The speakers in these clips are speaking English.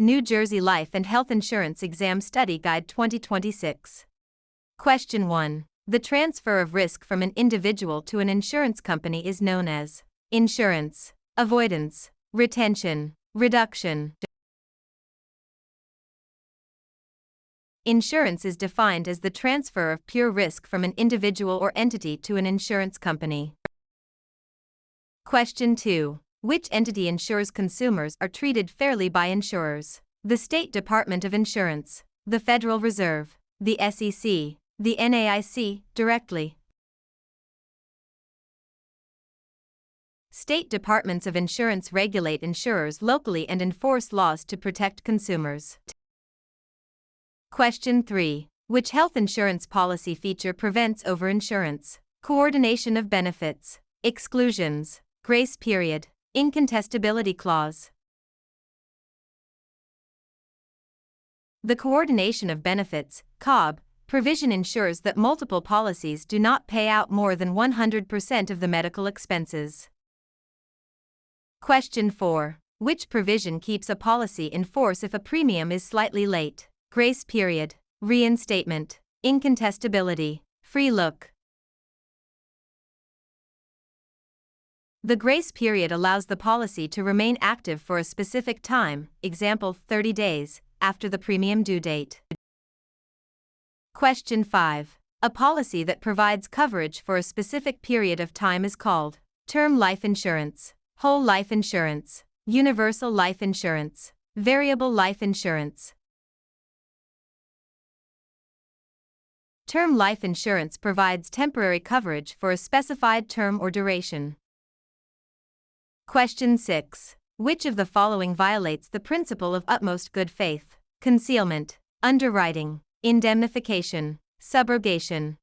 New Jersey Life and Health Insurance Exam Study Guide 2026. Question 1. The transfer of risk from an individual to an insurance company is known as insurance, avoidance, retention, reduction. Insurance is defined as the transfer of pure risk from an individual or entity to an insurance company. Question 2. Which entity ensures consumers are treated fairly by insurers? The State Department of Insurance, the Federal Reserve, the SEC, the NAIC, directly. State departments of insurance regulate insurers locally and enforce laws to protect consumers. Question 3. Which health insurance policy feature prevents overinsurance? Coordination of benefits, exclusions, grace period, incontestability clause. The coordination of benefits, COB, provision ensures that multiple policies do not pay out more than 100% of the medical expenses. Question 4. Which provision keeps a policy in force if a premium is slightly late? Grace period, reinstatement, incontestability, free look. The grace period allows the policy to remain active for a specific time, example 30 days, after the premium due date. Question 5. A policy that provides coverage for a specific period of time is called term life insurance, whole life insurance, universal life insurance, variable life insurance. Term life insurance provides temporary coverage for a specified term or duration. Question 6. Which of the following violates the principle of utmost good faith? Concealment, underwriting, indemnification, subrogation.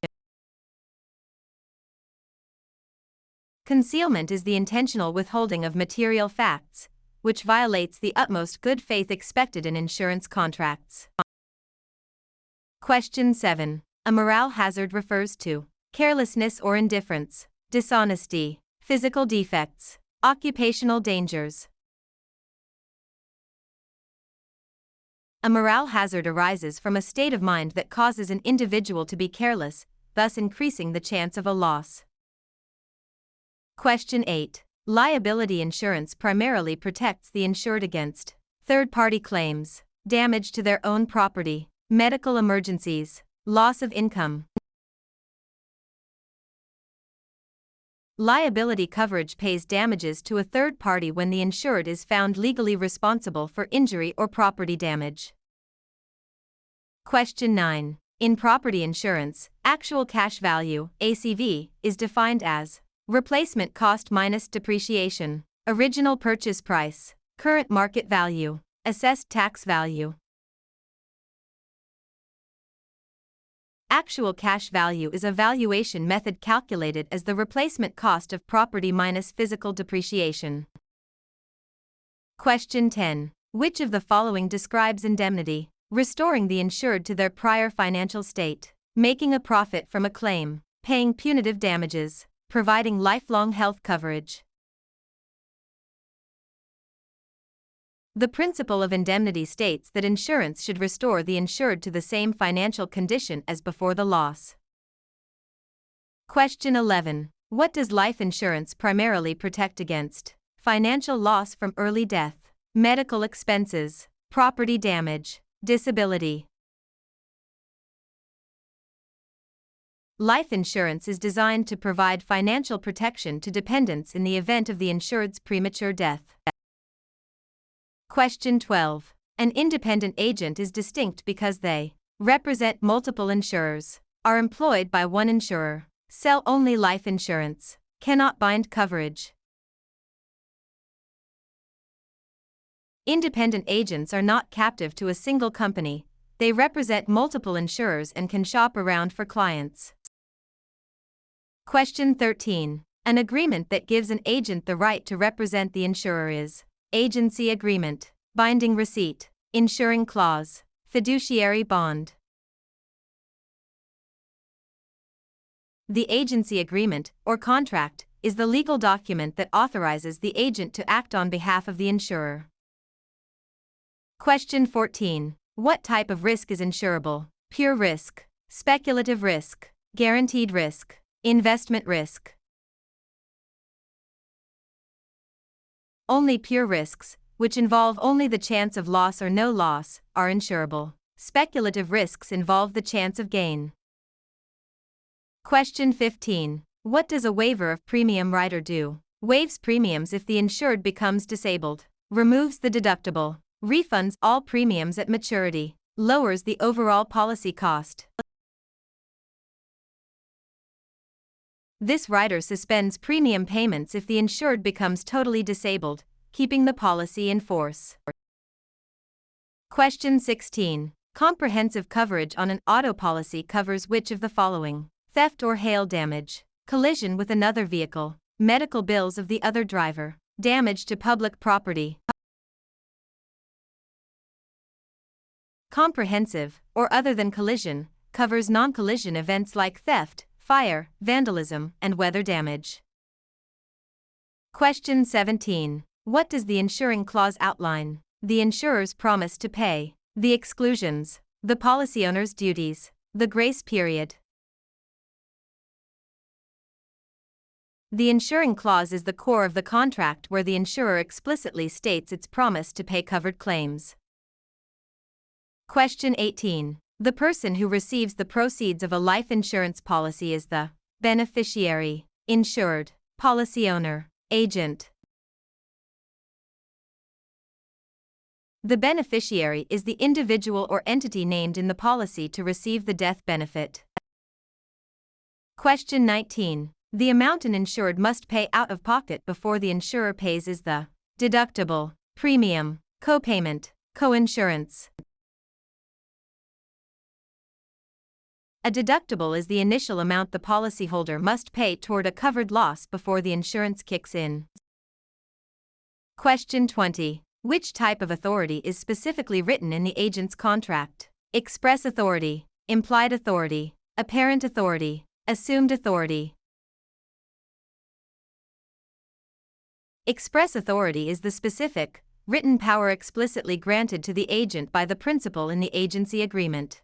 Concealment is the intentional withholding of material facts, which violates the utmost good faith expected in insurance contracts. Question 7. A moral hazard refers to carelessness or indifference, dishonesty, physical defects, occupational dangers. A moral hazard arises from a state of mind that causes an individual to be careless, thus increasing the chance of a loss. Question 8. Liability insurance primarily protects the insured against third-party claims, damage to their own property, medical emergencies, loss of income. Liability coverage pays damages to a third party when the insured is found legally responsible for injury or property damage. Question 9. In property insurance, actual cash value, ACV, is defined as replacement cost minus depreciation, original purchase price, current market value, assessed tax value. Actual cash value is a valuation method calculated as the replacement cost of property minus physical depreciation. Question 10. Which of the following describes indemnity? Restoring the insured to their prior financial state, making a profit from a claim, paying punitive damages, providing lifelong health coverage. The principle of indemnity states that insurance should restore the insured to the same financial condition as before the loss. Question 11. What does life insurance primarily protect against? Financial loss from early death, medical expenses, property damage, disability. Life insurance is designed to provide financial protection to dependents in the event of the insured's premature death. Question 12. An independent agent is distinct because they represent multiple insurers, are employed by one insurer, sell only life insurance, cannot bind coverage. Independent agents are not captive to a single company, they represent multiple insurers and can shop around for clients. Question 13. An agreement that gives an agent the right to represent the insurer is agency agreement, binding receipt, insuring clause, fiduciary bond. The agency agreement, or contract, is the legal document that authorizes the agent to act on behalf of the insurer. Question 14. What type of risk is insurable? Pure risk, speculative risk, guaranteed risk, investment risk. Only pure risks, which involve only the chance of loss or no loss, are insurable. Speculative risks involve the chance of gain. Question 15. What does a waiver of premium rider do? Waives premiums if the insured becomes disabled, removes the deductible, refunds all premiums at maturity, lowers the overall policy cost. This rider suspends premium payments if the insured becomes totally disabled, keeping the policy in force. Question 16. Comprehensive coverage on an auto policy covers which of the following? Theft or hail damage, collision with another vehicle, medical bills of the other driver, damage to public property. Comprehensive, or other than collision, covers non-collision events like theft, fire, vandalism, and weather damage. Question 17. What does the insuring clause outline? The insurer's promise to pay, the exclusions, the policy owner's duties, the grace period. The insuring clause is the core of the contract where the insurer explicitly states its promise to pay covered claims. Question 18. The person who receives the proceeds of a life insurance policy is the beneficiary, insured, policy owner, agent. The beneficiary is the individual or entity named in the policy to receive the death benefit. Question 19. The amount an insured must pay out of pocket before the insurer pays is the deductible, premium, copayment, coinsurance. A deductible is the initial amount the policyholder must pay toward a covered loss before the insurance kicks in. Question 20. Which type of authority is specifically written in the agent's contract? Express authority, implied authority, apparent authority, assumed authority. Express authority is the specific, written power explicitly granted to the agent by the principal in the agency agreement.